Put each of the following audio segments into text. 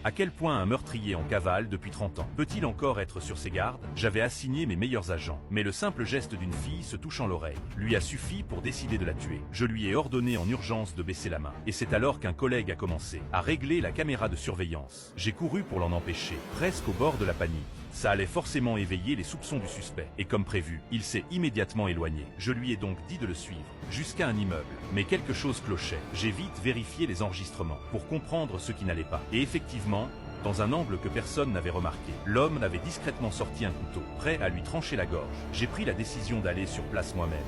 À quel point un meurtrier en cavale depuis 30 ans peut-il encore être sur ses gardes? J'avais assigné mes meilleurs agents, mais le simple geste d'une fille se touchant l'oreille lui a suffi pour décider de la tuer. Je lui ai ordonné en urgence de baisser la main, et c'est alors qu'un collègue a commencé à régler la caméra de surveillance. J'ai couru pour l'en empêcher, presque au bord de la panique. Ça allait forcément éveiller les soupçons du suspect, et comme prévu, il s'est immédiatement éloigné. Je lui ai donc dit de le suivre, jusqu'à un immeuble. Mais quelque chose clochait. J'ai vite vérifié les enregistrements, pour comprendre ce qui n'allait pas. Et effectivement, dans un angle que personne n'avait remarqué, l'homme avait discrètement sorti un couteau, prêt à lui trancher la gorge. J'ai pris la décision d'aller sur place moi-même,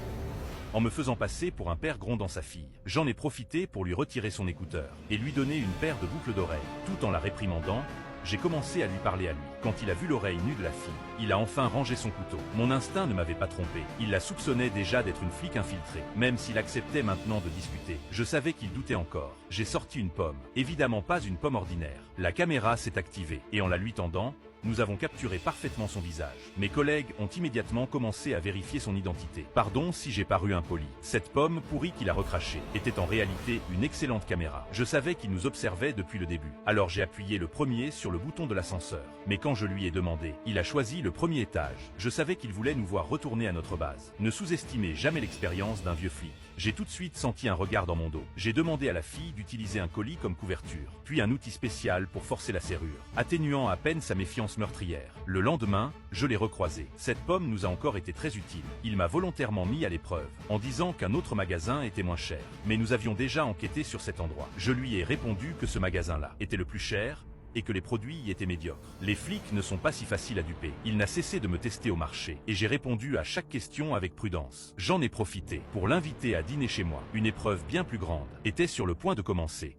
en me faisant passer pour un père grondant sa fille. J'en ai profité pour lui retirer son écouteur, et lui donner une paire de boucles d'oreilles. Tout en la réprimandant, j'ai commencé à lui parler à lui. Quand il a vu l'oreille nue de la fille, il a enfin rangé son couteau. Mon instinct ne m'avait pas trompé. Il la soupçonnait déjà d'être une flic infiltrée. Même s'il acceptait maintenant de discuter, je savais qu'il doutait encore. J'ai sorti une pomme. Évidemment pas une pomme ordinaire. La caméra s'est activée, et en la lui tendant, nous avons capturé parfaitement son visage. Mes collègues ont immédiatement commencé à vérifier son identité. Pardon si j'ai paru impoli. Cette pomme pourrie qu'il a recrachée était en réalité une excellente caméra. Je savais qu'il nous observait depuis le début. Alors j'ai appuyé le premier sur le bouton de l'ascenseur. Mais quand je lui ai demandé, il a choisi le premier étage. Je savais qu'il voulait nous voir retourner à notre base. Ne sous-estimez jamais l'expérience d'un vieux flic. J'ai tout de suite senti un regard dans mon dos. J'ai demandé à la fille d'utiliser un colis comme couverture, puis un outil spécial pour forcer la serrure, atténuant à peine sa méfiance meurtrière. Le lendemain, je l'ai recroisé. Cette pomme nous a encore été très utile. Il m'a volontairement mis à l'épreuve, en disant qu'un autre magasin était moins cher. Mais nous avions déjà enquêté sur cet endroit. Je lui ai répondu que ce magasin-là était le plus cher, et que les produits y étaient médiocres. Les flics ne sont pas si faciles à duper. Il n'a cessé de me tester au marché, et j'ai répondu à chaque question avec prudence. J'en ai profité pour l'inviter à dîner chez moi. Une épreuve bien plus grande était sur le point de commencer.